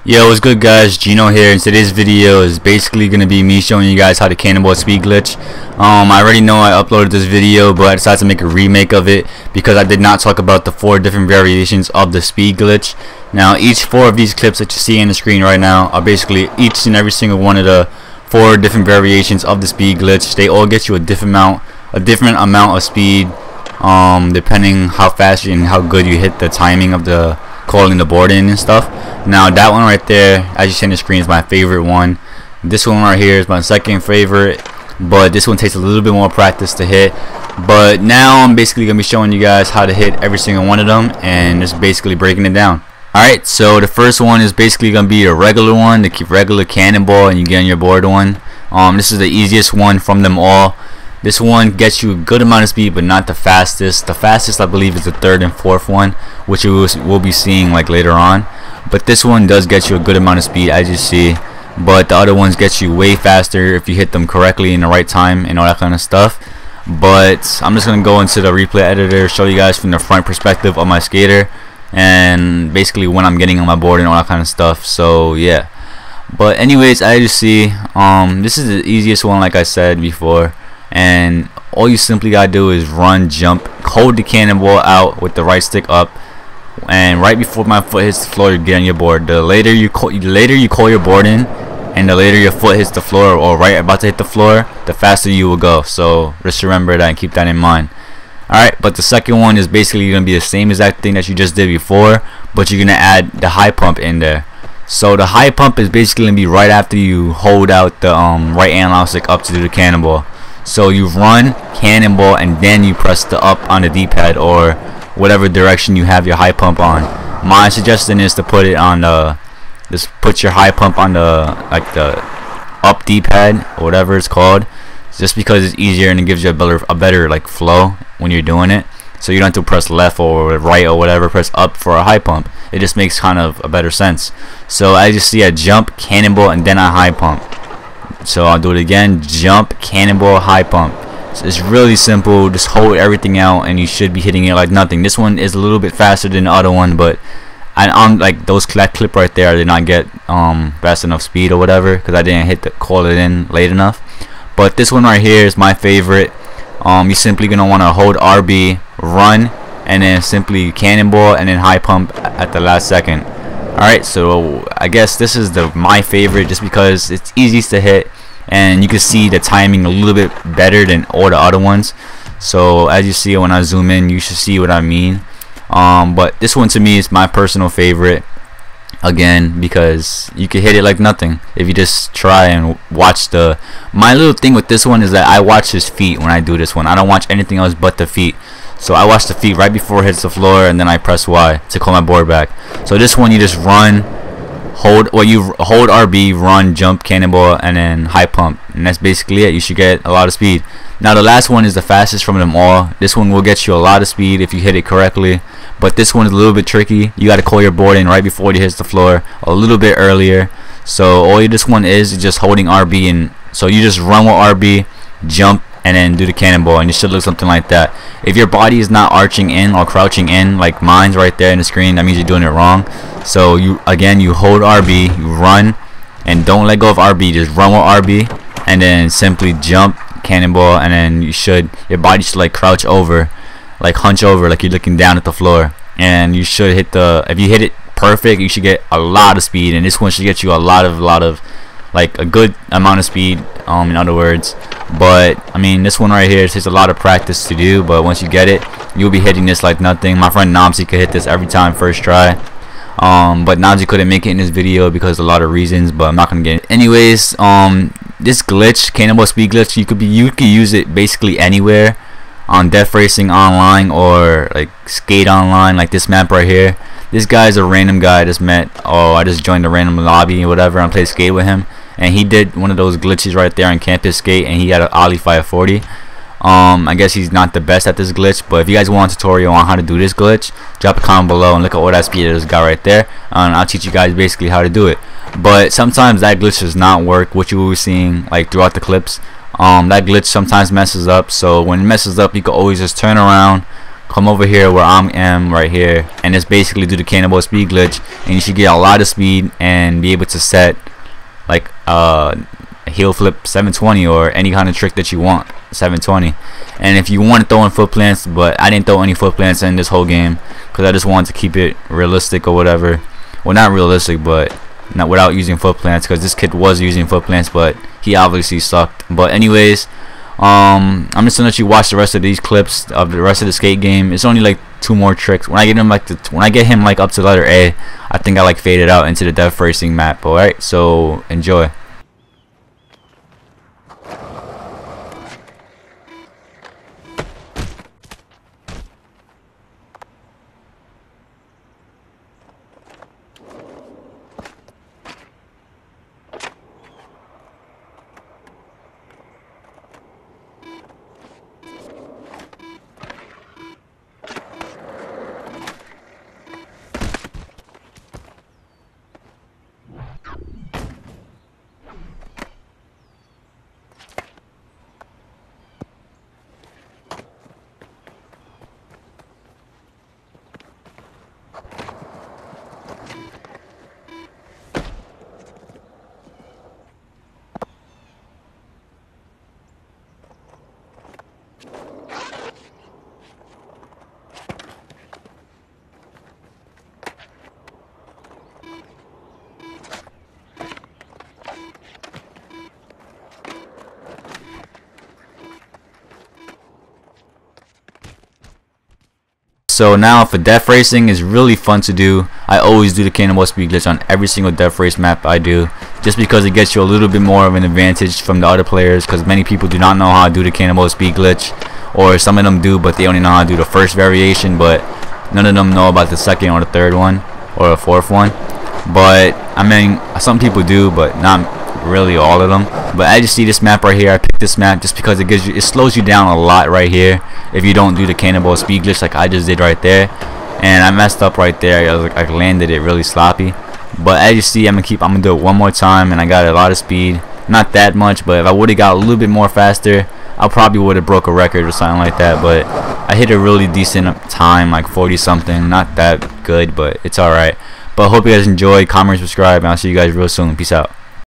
Yo, what's good guys, Gino here, and today's video is basically going to be me showing you guys how to Cannonball speed glitch. I already know I uploaded this video, but I decided to make a remake of it because I did not talk about the 4 different variations of the speed glitch. Now each 4 of these clips that you see on the screen right now are basically each and every single one of the 4 different variations of the speed glitch. They all get you a different amount of speed, depending how fast and how good you hit the timing of the calling the board in and stuff. Now that one right there, as you see on the screen, is my favorite one. This one right here is my second favorite, but this one takes a little bit more practice to hit. But now I'm basically gonna be showing you guys how to hit every single one of them and just basically breaking it down. Alright, so the first one is basically gonna be a regular one, the regular cannonball, and you get on your board one. This is the easiest one from them all. This one gets you a good amount of speed, but not the fastest. The fastest, I believe, is the 3rd and 4th one, which we'll be seeing like later on. But this one does get you a good amount of speed, as you see. But the other ones get you way faster if you hit them correctly in the right time and all that kind of stuff. But I'm just gonna go into the replay editor, show you guys from the front perspective of my skater, and basically when I'm getting on my board and all that kind of stuff. So yeah. But anyways, as you see, this is the easiest one, like I said before. And all you simply gotta do is run, jump, hold the cannonball out with the right stick up, and right before my foot hits the floor, you get on your board. The later you call your board in, and the later your foot hits the floor or right about to hit the floor, the faster you will go. So just remember that and keep that in mind. Alright, but the second one is basically gonna be the same exact thing that you just did before, but you're gonna add the high pump in there. So the high pump is basically gonna be right after you hold out the right analog stick up to do the cannonball. So you run, cannonball, and then you press the up on the D-pad or whatever direction you have your high pump on. My suggestion is to put it on just put your high pump on the up D-pad or whatever it's called, just because it's easier and it gives you a better like flow when you're doing it. So you don't have to press left or right or whatever, press up for a high pump. It just makes kind of a better sense. So as you see, I jump, cannonball, and then I high pump. So I'll do it again, jump, cannonball, high pump. So it's really simple, just hold everything out and you should be hitting it like nothing. This one is a little bit faster than the other one, but on like that clip right there, I did not get fast enough speed or whatever because I didn't call it in late enough. But this one right here is my favorite. You're simply gonna want to hold RB, run, and then simply cannonball and then high pump at the last second. Alright, so I guess this is my favorite just because it's easiest to hit and you can see the timing a little bit better than all the other ones. So as you see when I zoom in, you should see what I mean. But this one to me is my personal favorite, again, because you can hit it like nothing if you just try and watch my little thing with this one is that I watch his feet when I do this one. I don't watch anything else but the feet. So I watch the feet right before it hits the floor, and then I press Y to call my board back. So this one you just run, hold RB, run, jump, cannonball, and then high pump, and that's basically it. You should get a lot of speed. Now the last one is the fastest from them all. This one will get you a lot of speed if you hit it correctly, but this one is a little bit tricky. You got to call your board in right before it hits the floor, a little bit earlier. So all this one is just holding RB, and so you just run with RB, jump, and then do the cannonball, and it should look something like that. If your body is not arching in or crouching in like mine's right there in the screen, that means you're doing it wrong. So you hold RB, you run, and don't let go of RB, just run with RB, and then simply jump, cannonball, and then your body should like crouch over, like hunch over, like you're looking down at the floor, and you should hit if you hit it perfect, you should get a lot of speed, and this one should get you a lot of like a good amount of speed, in other words. But I mean, this one right here, it takes a lot of practice to do, but once you get it, you'll be hitting this like nothing. My friend Namzi could hit this every time first try, but Namzi couldn't make it in this video because of a lot of reasons, but I'm not gonna get it. Anyways, this glitch, Cannonball speed glitch, you could use it basically anywhere on Death Racing Online or like Skate Online, like this map right here. This guy's a random guy I just met. I just joined a random lobby or whatever and played skate with him, and he did one of those glitches right there on Campus Skate, and he had an Ollie 540. I guess he's not the best at this glitch, but if you guys want a tutorial on how to do this glitch, drop a comment below and look at all that speed of this guy right there, and I'll teach you guys basically how to do it. But sometimes that glitch does not work, what you will be seeing like throughout the clips. That glitch sometimes messes up, so when it messes up, you can always just turn around, come over here where I'm right here, and just basically do the Cannonball speed glitch, and you should get a lot of speed and be able to set like a heel flip 720 or any kind of trick that you want 720. And if you want to throw in foot plants, but I didn't throw any foot plants in this whole game because I just wanted to keep it realistic or whatever. Well, not realistic, but not without using foot plants, because this kid was using foot plants, but he obviously sucked. But anyways, I'm just gonna let you watch the rest of these clips of the rest of the skate game. It's only like 2 more tricks. When I get him like up to letter A, I think I like faded out into the death racing map. Alright, so enjoy. So now for death racing is really fun to do. I always do the Cannonball speed glitch on every single death race map I do, just because it gets you a little bit more of an advantage from the other players, because many people do not know how to do the Cannonball speed glitch, or some of them do but they only know how to do the first variation, but none of them know about the second or the third one or the fourth one. But I mean, some people do, but not really all of them. But I just see this map right here. I picked this map just because it slows you down a lot right here if you don't do the Cannonball speed glitch like I just did right there. And I messed up right there. I landed it really sloppy. But as you see, I'm gonna do it one more time, and I got a lot of speed. Not that much, but if I would have got a little bit more faster, I probably would have broke a record or something like that. But I hit a really decent time, like 40 something. Not that good, but it's alright. But I hope you guys enjoyed. Comment, subscribe, and I'll see you guys real soon. Peace out.